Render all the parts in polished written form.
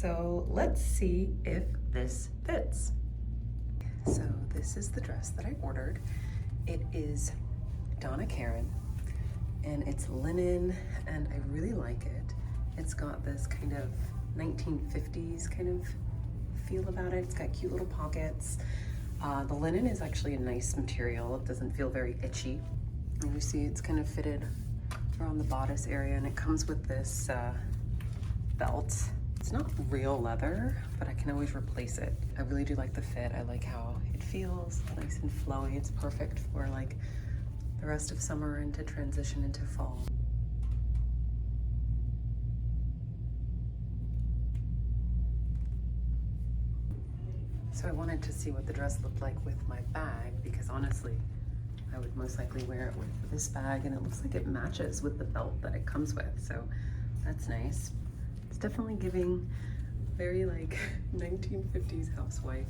So let's see if this fits. So this is the dress that I ordered. It is Donna Karan, and it's linen, and I really like it. It's got this kind of 1950s kind of feel about it. It's got cute little pockets. The linen is actually a nice material. It doesn't feel very itchy. And you see it's kind of fitted around the bodice area, and it comes with this belt. It's not real leather, but I can always replace it. I really do like the fit. I like how it feels, nice and flowy. It's perfect for like the rest of summer and to transition into fall. So I wanted to see what the dress looked like with my bag, because honestly, I would most likely wear it with this bag, and it looks like it matches with the belt that it comes with, so that's nice. It's definitely giving very like 1950s housewife.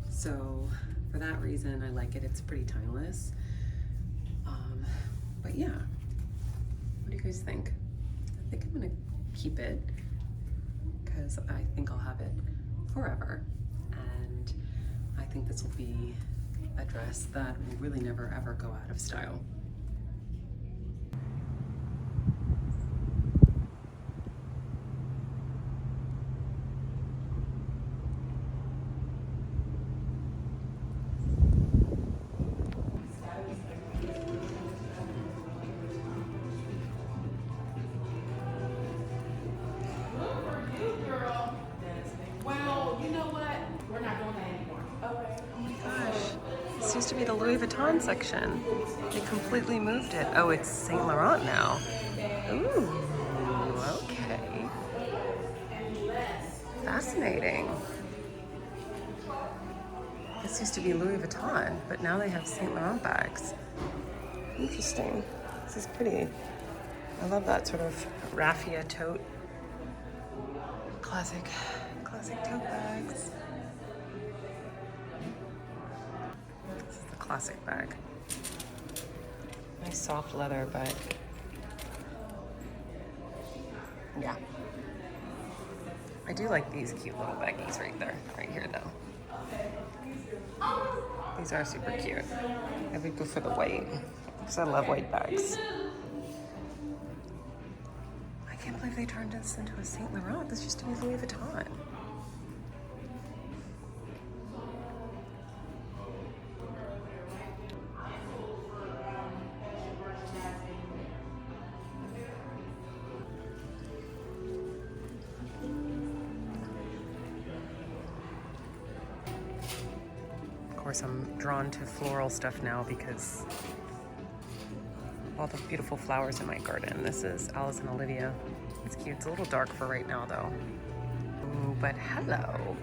So for that reason, I like it. It's pretty timeless. But yeah, what do you guys think? I think I'm gonna keep it because I think I'll have it forever. And I think this will be a dress that will really never ever go out of style. This used to be the Louis Vuitton section. They completely moved it. Oh, it's Saint Laurent now. Ooh, okay. Fascinating. This used to be Louis Vuitton, but now they have Saint Laurent bags. Interesting. This is pretty. I love that sort of raffia tote. Classic tote bags. This is the classic bag. Nice soft leather, but yeah. I do like these cute little baggies right here though. These are super cute. I would go for the white, because I love white bags. I can't believe they turned this into a Saint Laurent. This used to be Louis Vuitton. Of course, I'm drawn to floral stuff now because all the beautiful flowers in my garden. This is Alice and Olivia. It's cute. It's a little dark for right now though. Ooh, but hello.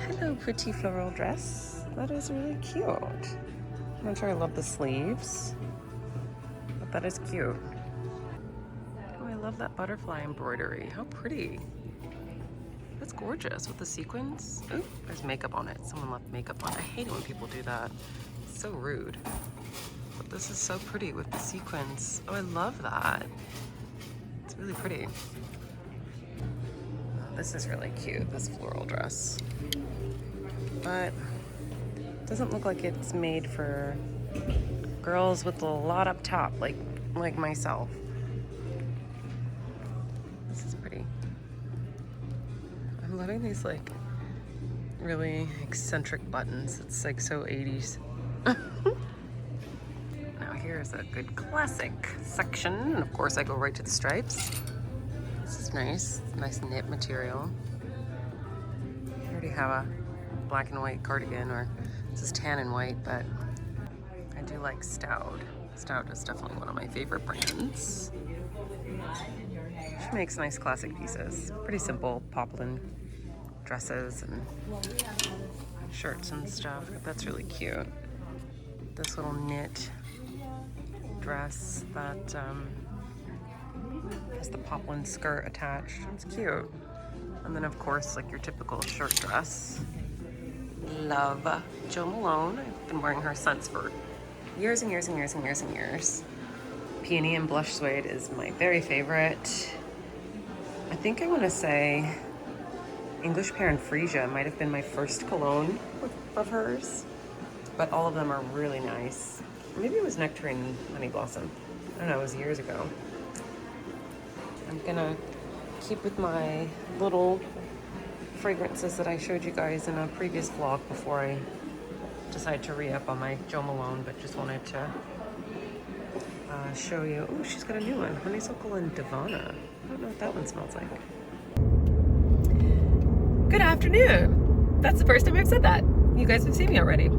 Hello, pretty floral dress. That is really cute. I'm not sure I love the sleeves, but that is cute. Oh, I love that butterfly embroidery. How pretty. That's gorgeous with the sequins. Ooh, there's makeup on it. Someone left makeup on it. I hate it when people do that. It's so rude. But this is so pretty with the sequins. Oh, I love that. It's really pretty. Oh, this is really cute, this floral dress. But it doesn't look like it's made for girls with a lot up top, like myself. This is pretty. I'm loving these like really eccentric buttons. It's like so 80s. Now here's a good classic section. And of course I go right to the stripes. This is nice. It's nice knit material. I already have a black and white cardigan, or this is tan and white, but I do like Stout. Stout is definitely one of my favorite brands. She makes nice classic pieces. Pretty simple poplin dresses and shirts and stuff. That's really cute. This little knit dress that has the poplin skirt attached. It's cute. And then of course, like your typical shirt dress. Love Jo Malone. I've been wearing her since for years and years and years and years and years. Peony and blush suede is my very favorite. I think I want to say English Pear and Freesia might have been my first cologne of hers, but all of them are really nice. Maybe it was Nectarine and Honey Blossom. I don't know, it was years ago. I'm gonna keep with my little fragrances that I showed you guys in a previous vlog before I decide to re-up on my Jo Malone, but just wanted to show you. Oh, she's got a new one, Honeysuckle and Donna. I don't know what that one smells like. Good afternoon. That's the first time I've said that. You guys have seen me already.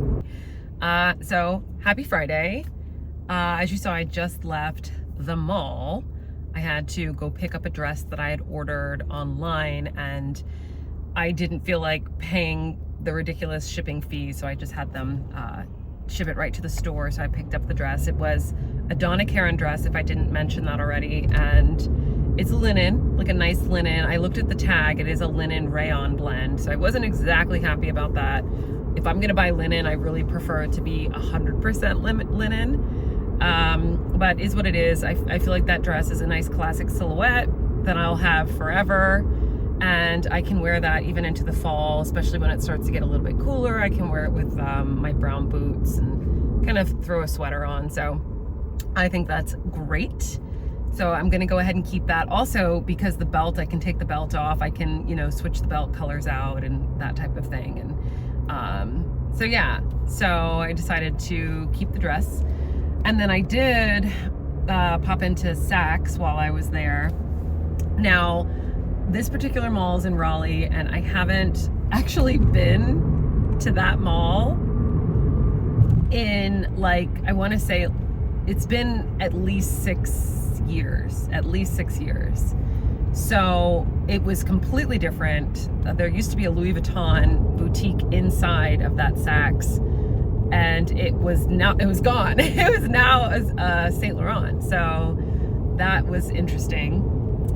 So happy Friday. As you saw, I just left the mall. I had to go pick up a dress that I had ordered online, and I didn't feel like paying the ridiculous shipping fee, so I just had them ship it right to the store. So I picked up the dress. It was a Donna Karan dress, if I didn't mention that already, and it's linen, like a nice linen. I looked at the tag, it is a linen rayon blend, so I wasn't exactly happy about that. If I'm gonna buy linen, I really prefer it to be 100% linen, but is what it is. I feel like that dress is a nice classic silhouette that I'll have forever, and I can wear that even into the fall, especially when it starts to get a little bit cooler. I can wear it with my brown boots and kind of throw a sweater on, so I think that's great. So I'm gonna go ahead and keep that. Also, because the belt, I can take the belt off. I can, you know, switch the belt colors out and that type of thing. And so yeah, so I decided to keep the dress. And then I did pop into Saks while I was there. Now, this particular mall is in Raleigh, and I haven't actually been to that mall in, like, I wanna say it's been at least 6 years, So it was completely different. There used to be a Louis Vuitton boutique inside of that Saks, and it was gone. It was now Saint Laurent. So that was interesting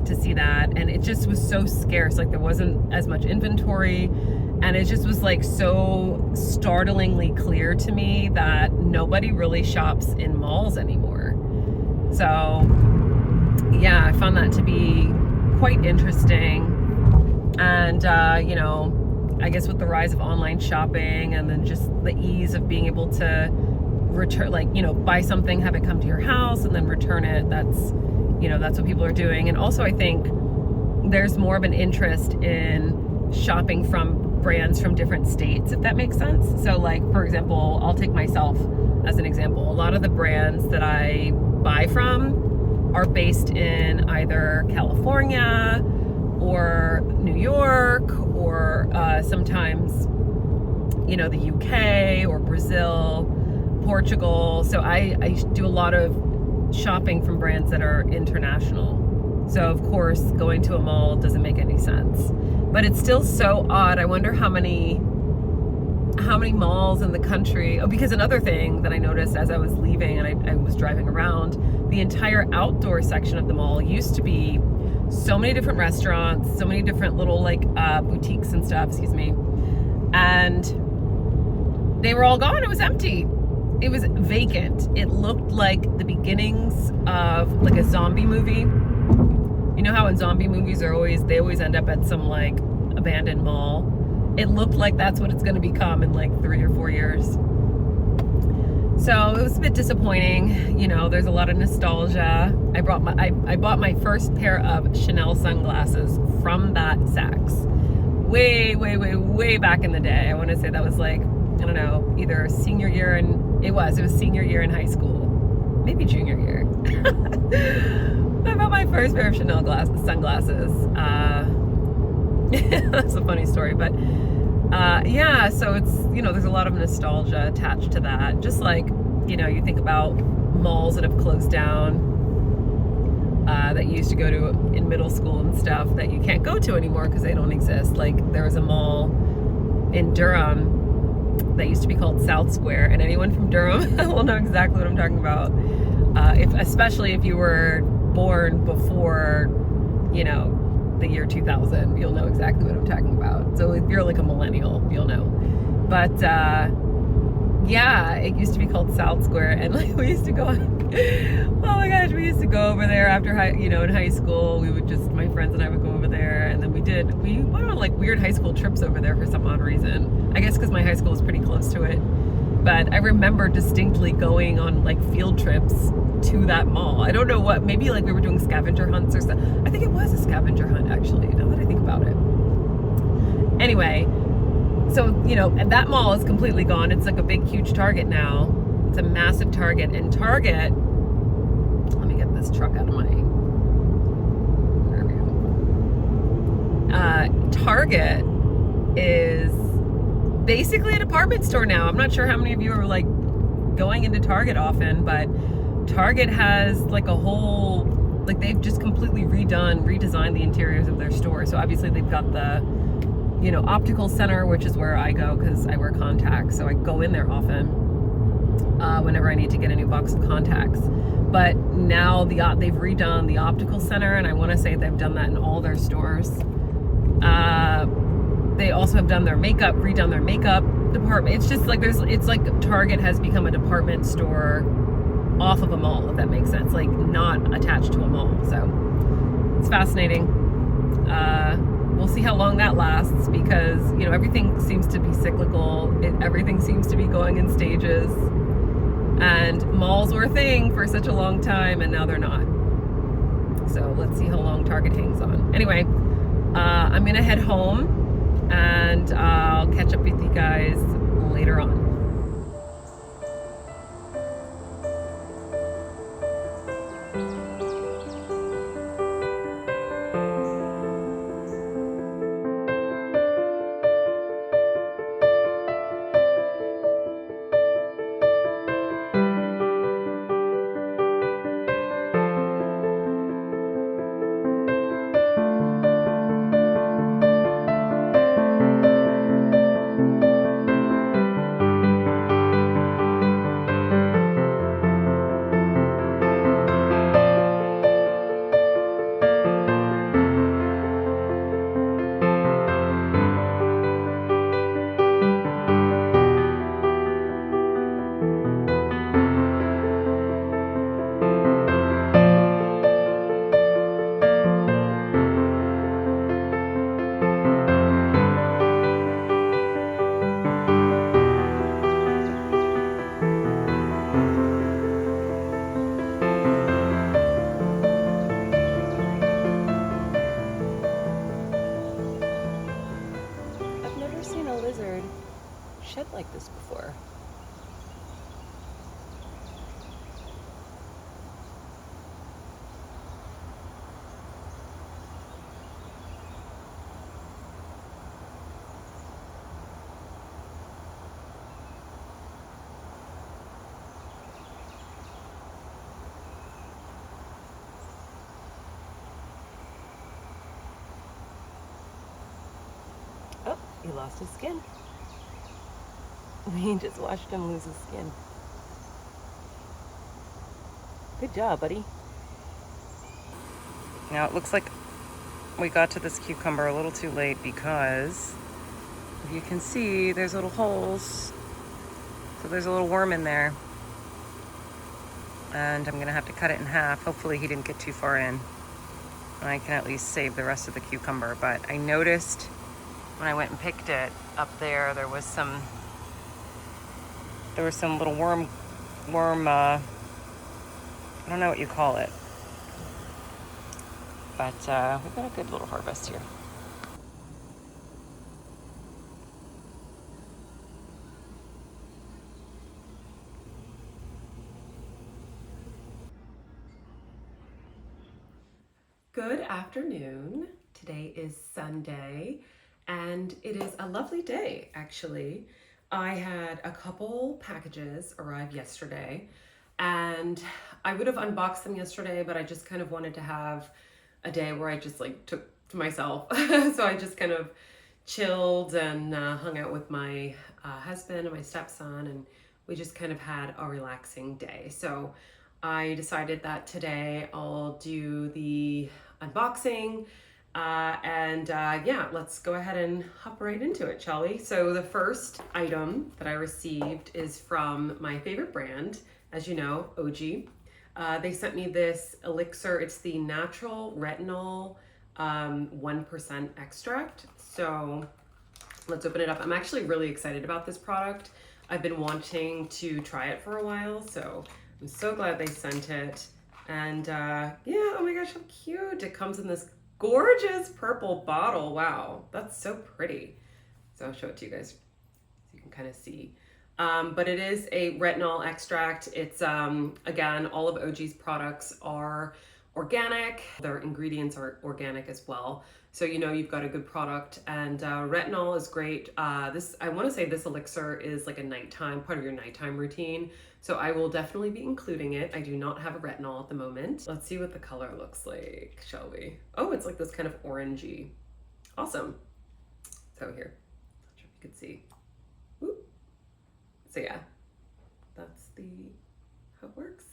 to see that. And it just was so scarce. Like, there wasn't as much inventory, and it just was like so startlingly clear to me that nobody really shops in malls anymore. So yeah, I found that to be quite interesting. And you know, I guess with the rise of online shopping, and then just the ease of being able to return, like, you know, buy something, have it come to your house, and then return it, that's, you know, that's what people are doing. And also I think there's more of an interest in shopping from brands from different states, if that makes sense. So, like, for example, I'll take myself as an example. A lot of the brands that I buy from are based in either California or New York, or sometimes, you know, the UK or Brazil, Portugal. So I do a lot of shopping from brands that are international. So of course, going to a mall doesn't make any sense. But it's still so odd. I wonder how many malls in the country. Oh, because another thing that I noticed as I was leaving and I was driving around, the entire outdoor section of the mall used to be so many different restaurants, so many different little, like, boutiques and stuff, excuse me. And they were all gone. It was empty. It was vacant. It looked like the beginnings of, like, a zombie movie. You know how in zombie movies they always end up at some, like, abandoned mall. It looked like that's what it's going to become in like 3 or 4 years. So it was a bit disappointing. You know, there's a lot of nostalgia. I bought my first pair of Chanel sunglasses from that Saks way back in the day. I want to say that was, like, I don't know, either senior year, and it was senior year in high school, maybe junior year. I bought my first pair of Chanel sunglasses. That's a funny story, but yeah, so it's, you know, there's a lot of nostalgia attached to that. Just like, you know, you think about malls that have closed down, that you used to go to in middle school and stuff, that you can't go to anymore because they don't exist. Like, there was a mall in Durham that used to be called South Square, and anyone from Durham will know exactly what I'm talking about. Especially if you were born before, you know, the year 2000, you'll know exactly what I'm talking about. So if you're like a millennial, you'll know. But Yeah, it used to be called South Square, and like we used to go. Oh my gosh, we used to go over there after in high school. We would just, my friends and I would go over there, and then we went on like weird high school trips over there for some odd reason. I guess because my high school was pretty close to it. But I remember distinctly going on like field trips to that mall. I don't know what, maybe like we were doing scavenger hunts or something. I think it was a scavenger hunt actually, now that I think about it. Anyway, so, and that mall is completely gone. It's like a big, huge Target now. It's a massive Target. And Target, let me get this truck out of my, there we go. Target is basically a department store now. I'm not sure how many of you are like going into Target often, but Target has like a whole, like they've just completely redesigned the interiors of their store. So obviously they've got the, optical center, which is where I go because I wear contacts. So I go in there often whenever I need to get a new box of contacts. But now they've redone the optical center, and I want to say they've done that in all their stores. They also have done redone their makeup department. It's just like it's like Target has become a department store off of a mall, if that makes sense, like not attached to a mall. So it's fascinating. We'll see how long that lasts because, everything seems to be cyclical. Everything seems to be going in stages. And malls were a thing for such a long time, and now they're not. So let's see how long Target hangs on. Anyway, I'm going to head home, and I'll catch up with you guys later on. Shed like this before. Oh, he lost his skin. We just watched him lose his skin. Good job, buddy. Now it looks like we got to this cucumber a little too late because if you can see, there's little holes. So there's a little worm in there. And I'm gonna have to cut it in half. Hopefully he didn't get too far in. And I can at least save the rest of the cucumber. But I noticed when I went and picked it up there, there was some little worm, I don't know what you call it. But we've got a good little harvest here. Good afternoon. Today is Sunday, and it is a lovely day, actually. I had a couple packages arrive yesterday, and I would have unboxed them yesterday, but I just kind of wanted to have a day where I just like took to myself. So I just kind of chilled and hung out with my husband and my stepson, and we just kind of had a relaxing day. So I decided that today I'll do the unboxing Yeah, let's go ahead and hop right into it, shall we? So the first item that I received is from my favorite brand, as you know, Ogee. They sent me this elixir. It's the natural retinol 1% extract. So let's open it up. I'm actually really excited about this product. I've been wanting to try it for a while, so I'm so glad they sent it. And yeah, oh my gosh, how cute. It comes in this gorgeous purple bottle. Wow, that's so pretty. So I'll show it to you guys so you can kind of see. But it is a retinol extract. It's, again, all of Ogee's products are organic. Their ingredients are organic as well. So you know you've got a good product, and retinol is great. I want to say this elixir is like a nighttime, part of your nighttime routine. So I will definitely be including it. I do not have a retinol at the moment. Let's see what the color looks like, shall we? Oh, it's like this kind of orangey. Awesome. So here, not sure if you can see. Ooh. So yeah, that's how it works.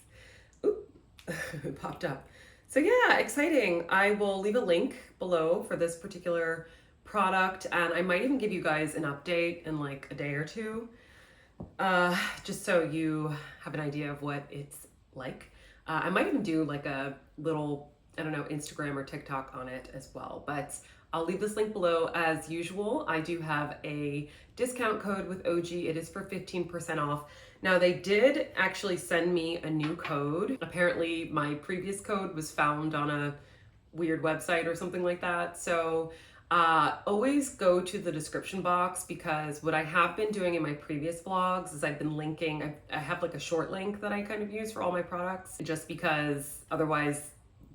Oop, it popped up. So yeah, exciting. I will leave a link below for this particular product, and I might even give you guys an update in like a day or two, just so you have an idea of what it's like. I might even do like a little, I don't know, Instagram or TikTok on it as well, but I'll leave this link below. As usual, I do have a discount code with Ogee. It is for 15% off. Now, they did actually send me a new code. Apparently, my previous code was found on a weird website or something like that. So always go to the description box, because what I have been doing in my previous vlogs is I've been linking, I have like a short link that I kind of use for all my products, just because otherwise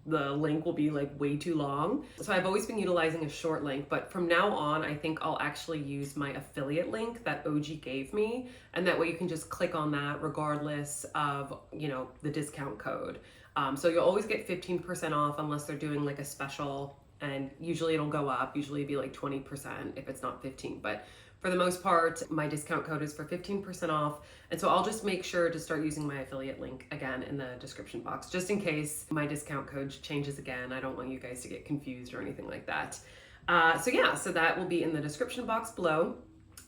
the link will be like way too long. So I've always been utilizing a short link, but from now on, I think I'll actually use my affiliate link that Ogee gave me. And that way you can just click on that regardless of, you know, the discount code. So you'll always get 15% off unless they're doing like a special, and usually it'll go up. Usually it'd be like 20% if it's not 15, but for the most part, my discount code is for 15% off. And so I'll just make sure to start using my affiliate link again in the description box, just in case my discount code changes again. I don't want you guys to get confused or anything like that. So yeah, so that will be in the description box below.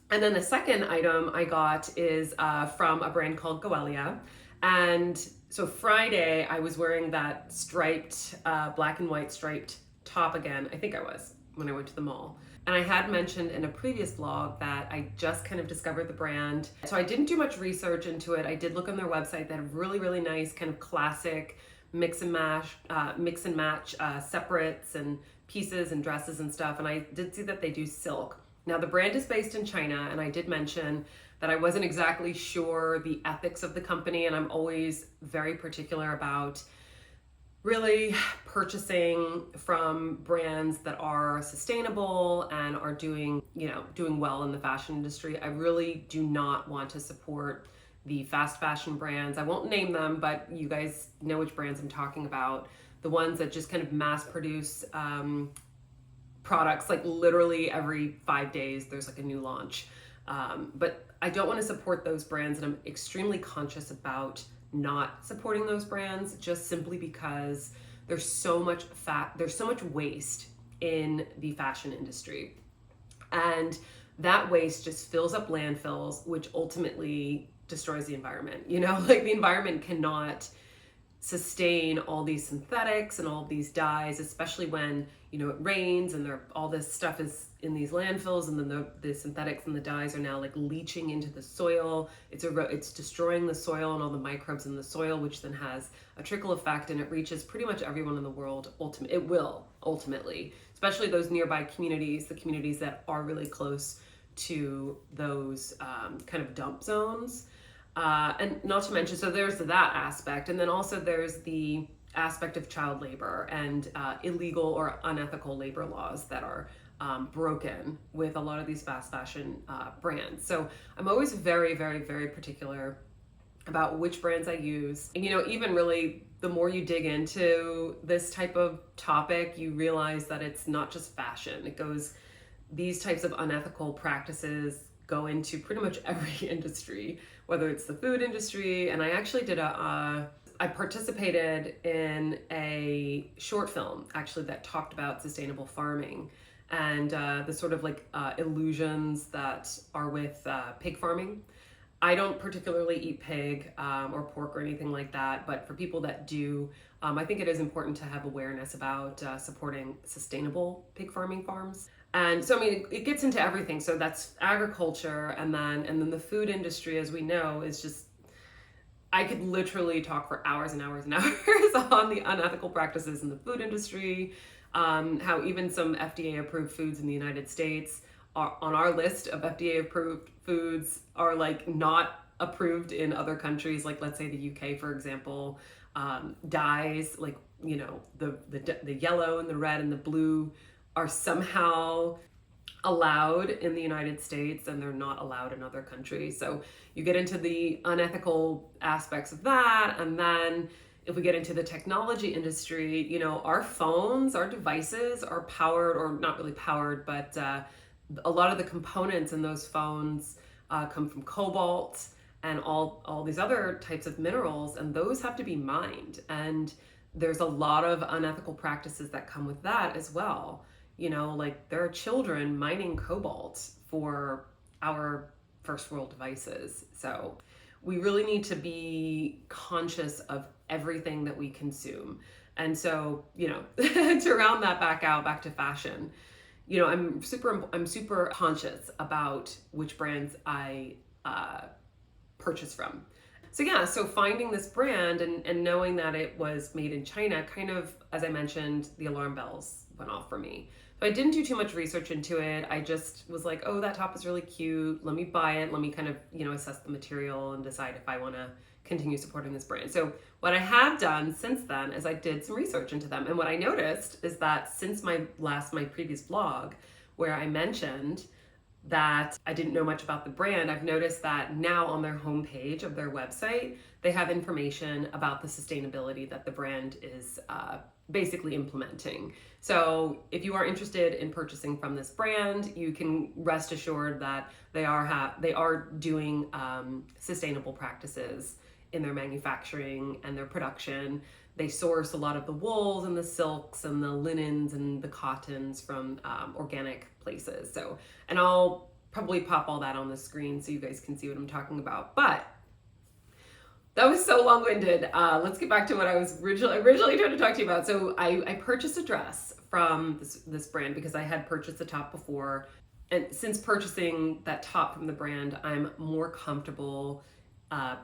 And then the second item I got is from a brand called Goelia. And so Friday, I was wearing that striped, black and white striped top again. I think I was, when I went to the mall. And I had mentioned in a previous vlog that I just kind of discovered the brand. So I didn't do much research into it. I did look on their website. They have really, really nice kind of classic mix and match separates and pieces and dresses and stuff. And I did see that they do silk. Now the brand is based in China, and I did mention that I wasn't exactly sure the ethics of the company, and I'm always very particular about really purchasing from brands that are sustainable and are doing well in the fashion industry. I really do not want to support the fast fashion brands. I won't name them, but you guys know which brands I'm talking about. The ones that just kind of mass produce products, like literally every 5 days there's like a new launch. But I don't want to support those brands, and I'm extremely conscious about not supporting those brands, just simply because there's so much waste in the fashion industry, and that waste just fills up landfills, which ultimately destroys the environment. You know, like the environment cannot sustain all these synthetics and all these dyes, especially when, you know, it rains and all this stuff is in these landfills, and then the synthetics and the dyes are now like leaching into the soil. It's destroying the soil and all the microbes in the soil, which then has a trickle effect, and it reaches pretty much everyone in the world. It will ultimately, especially those nearby communities, the communities that are really close to those kind of dump zones. And not to mention, so there's that aspect, and then also there's the aspect of child labor and illegal or unethical labor laws that are broken with a lot of these fast fashion brands. So I'm always very, very, very particular about which brands I use. And, you know, even really the more you dig into this type of topic, you realize that it's not just fashion. These types of unethical practices go into pretty much every industry, whether it's the food industry. And I actually did I participated in a short film actually that talked about sustainable farming and the sort of like illusions that are with pig farming. I don't particularly eat pig or pork or anything like that, but for people that do, I think it is important to have awareness about supporting sustainable pig farming farms. And so, I mean, it gets into everything. So that's agriculture, and then the food industry, as we know, is just, I could literally talk for hours and hours and hours on the unethical practices in the food industry, how even some FDA approved foods in the United States are on our list of FDA approved foods are like not approved in other countries, like let's say the UK, for example. Dyes like, you know, the yellow and the red and the blue are somehow allowed in the United States and they're not allowed in other countries. So you get into the unethical aspects of that. And then if we get into the technology industry, you know, our phones, our devices are powered, or not really powered, but a lot of the components in those phones come from cobalt and all these other types of minerals, and those have to be mined. And there's a lot of unethical practices that come with that as well. You know, like there are children mining cobalt for our first world devices. So we really need to be conscious of everything that we consume. And so, you know, to round that back to fashion, you know, I'm super conscious about which brands I purchase from. So yeah, so finding this brand and knowing that it was made in China, kind of, as I mentioned, the alarm bells went off for me. So I didn't do too much research into it. I just was like, oh, that top is really cute. Let me buy it. Let me kind of, you know, assess the material and decide if I want to continue supporting this brand. So what I have done since then is I did some research into them. And what I noticed is that since my previous vlog, where I mentioned that I didn't know much about the brand, I've noticed that now on their homepage of their website, they have information about the sustainability that the brand is basically implementing. So if you are interested in purchasing from this brand, you can rest assured that they are doing sustainable practices in their manufacturing and their production. They source a lot of the wools and the silks and the linens and the cottons from organic places. So, and I'll probably pop all that on the screen so you guys can see what I'm talking about. But that was so long-winded. Let's get back to what I was originally trying to talk to you about. So I purchased a dress from this brand because I had purchased the top before. And since purchasing that top from the brand, I'm more comfortable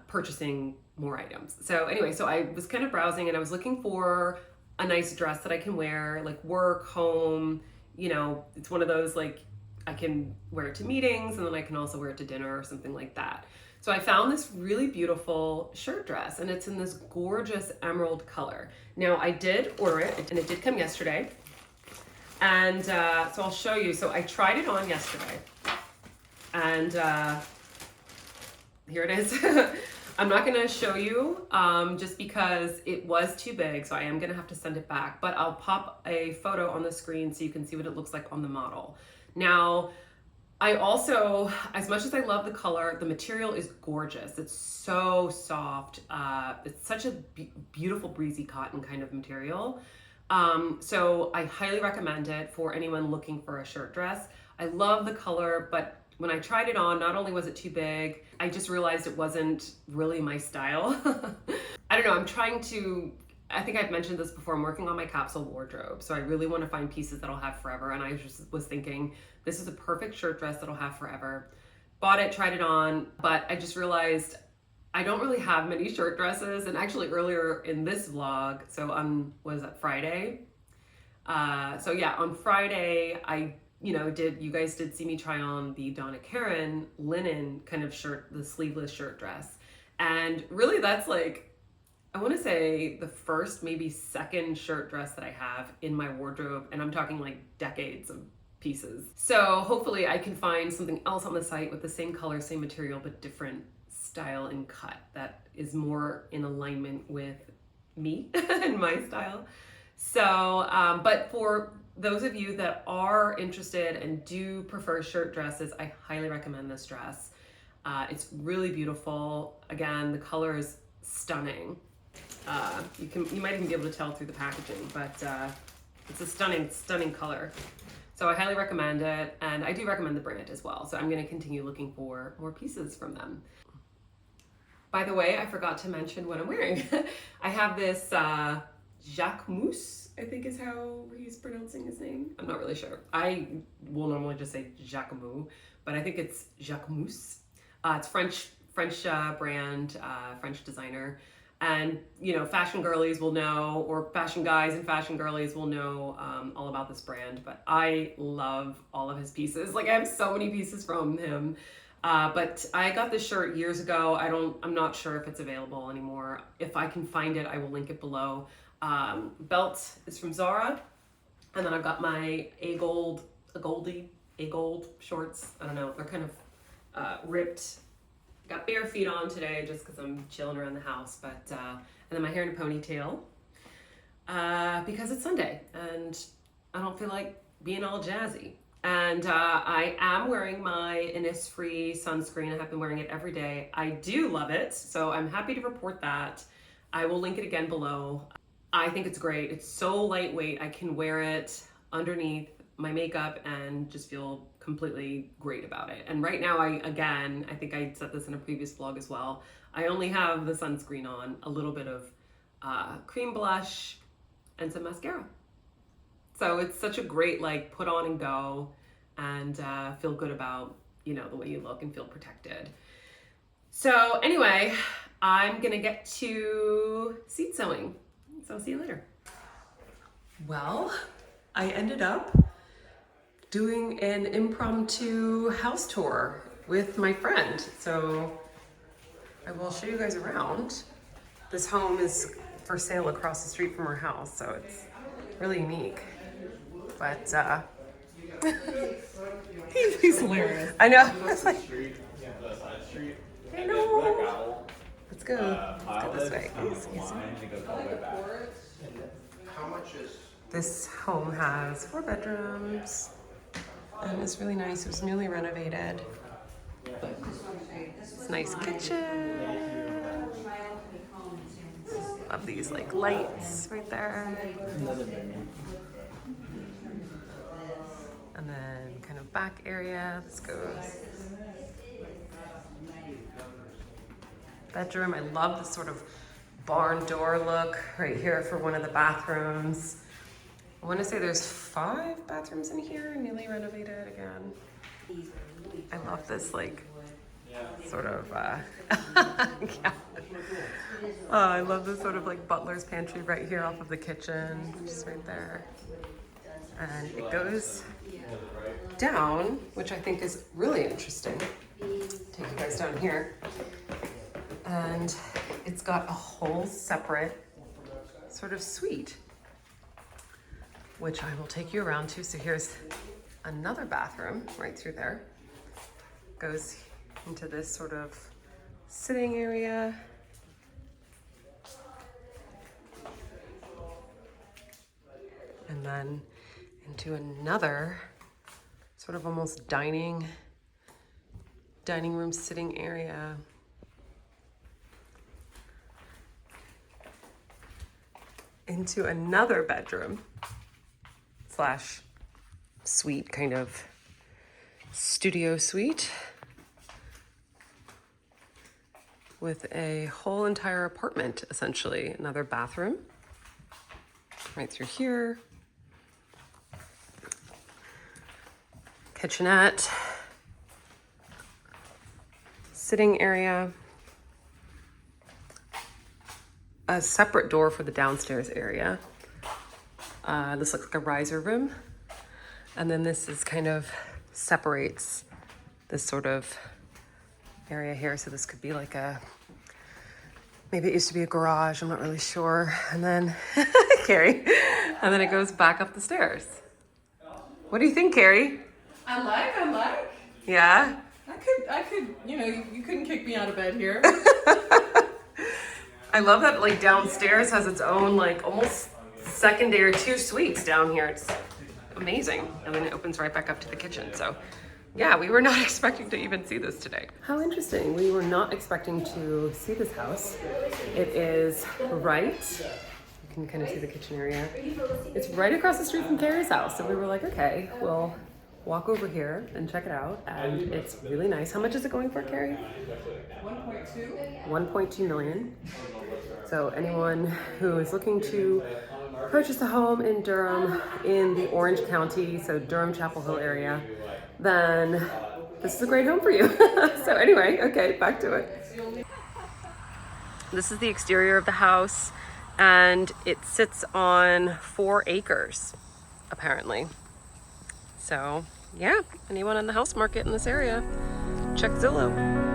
purchasing more items. So anyway, so I was kind of browsing and I was looking for a nice dress that I can wear, like work, home, you know, it's one of those like I can wear it to meetings and then I can also wear it to dinner or something like that. So I found this really beautiful shirt dress and it's in this gorgeous emerald color. Now I did order it and it did come yesterday. And so I'll show you. So I tried it on yesterday and here it is. I'm not gonna show you just because it was too big, so I am gonna have to send it back, but I'll pop a photo on the screen so you can see what it looks like on the model. Now, I also, as much as I love the color, the material is gorgeous. It's so soft. It's such a beautiful breezy cotton kind of material. So I highly recommend it for anyone looking for a shirt dress. I love the color, but when I tried it on, not only was it too big, I just realized it wasn't really my style. I don't know, I think I've mentioned this before, I'm working on my capsule wardrobe. So I really want to find pieces that I'll have forever. And I just was thinking, this is a perfect shirt dress that I'll have forever. Bought it, tried it on, but I just realized I don't really have many shirt dresses. And actually earlier in this vlog, so on, what is that, Friday? So yeah, on Friday, you guys did see me try on the Donna Karan linen kind of shirt, the sleeveless shirt dress. And really that's like, I want to say the first, maybe second shirt dress that I have in my wardrobe. And I'm talking like decades of pieces. So hopefully I can find something else on the site with the same color, same material, but different style and cut that is more in alignment with me and my style. So, but for those of you that are interested and do prefer shirt dresses, I highly recommend this dress. It's really beautiful. Again, the color is stunning. You might even be able to tell through the packaging, but it's a stunning color. So I highly recommend it, and I do recommend the brand as well. So I'm going to continue looking for more pieces from them. By the way, I forgot to mention what I'm wearing. I have this Jacquemus, I think is how he's pronouncing his name. I'm not really sure. I will normally just say Jacquemus, but I think it's Jacquemus. It's French brand, French designer. And, you know, fashion girlies will know, or fashion guys and fashion girlies will know all about this brand. But I love all of his pieces. Like, I have so many pieces from him. But I got this shirt years ago. I'm not sure if it's available anymore. If I can find it, I will link it below. Belt is from Zara. And then I've got my A gold shorts. I don't know. They're kind of ripped. Got bare feet on today just because I'm chilling around the house, but and then my hair in a ponytail because it's Sunday and I don't feel like being all jazzy. And I am wearing my Innisfree sunscreen. I have been wearing it every day. I do love it, so I'm happy to report that. I will link it again below. I think it's great. It's so lightweight. I can wear it underneath my makeup and just feel completely great about it. And right now, I think I said this in a previous vlog as well, I only have the sunscreen on, a little bit of cream blush, and some mascara. So it's such a great, like, put on and go and feel good about, you know, the way you look and feel protected. So anyway, I'm gonna get to seat sewing. So I'll see you later. Well, I ended up doing an impromptu house tour with my friend. So I will show you guys around. This home is for sale across the street from our house, so it's really unique. But he's hilarious. I know. It's like, I know. Let's go this way. This home has 4 bedrooms. And it's really nice. It was newly renovated. It's a nice kitchen. Love these like lights right there. And then kind of back area. This goes. Bedroom. I love this sort of barn door look right here for one of the bathrooms. I want to say there's 5 bathrooms in here, newly renovated again. I love this, like, sort of, yeah. Oh, I love this sort of, like, butler's pantry right here off of the kitchen, just right there. And it goes down, which I think is really interesting. Take you guys down here. And it's got a whole separate sort of suite, which I will take you around to. So here's another bathroom right through there. Goes into this sort of sitting area. And then into another sort of almost dining room sitting area. Into another bedroom slash suite, kind of studio suite with a whole entire apartment, essentially. Another bathroom right through here. Kitchenette. Sitting area. A separate door for the downstairs area. This looks like a riser room. And then this is kind of separates this sort of area here. So this could be like maybe it used to be a garage, I'm not really sure. And then, Carrie, and then it goes back up the stairs. What do you think, Carrie? I like. Yeah? I could, you know, you couldn't kick me out of bed here. I love that, like, downstairs has its own, like, almost secondary 2 suites down here. It's amazing. And then it opens right back up to the kitchen. So yeah, we were not expecting to even see this today. How interesting. We were not expecting to see this house. It is right, you can kind of see the kitchen area. It's right across the street from Carrie's house. So we were like, okay, we'll walk over here and check it out. And it's really nice. How much is it going for, Carrie? 1.2. 1.2 million. So anyone who is looking to purchase a home in Durham in the Orange County, so Durham, Chapel Hill area, then this is a great home for you. So anyway, okay, back to it. This is the exterior of the house, and it sits on 4 acres, apparently. So yeah, anyone in the house market in this area, check Zillow.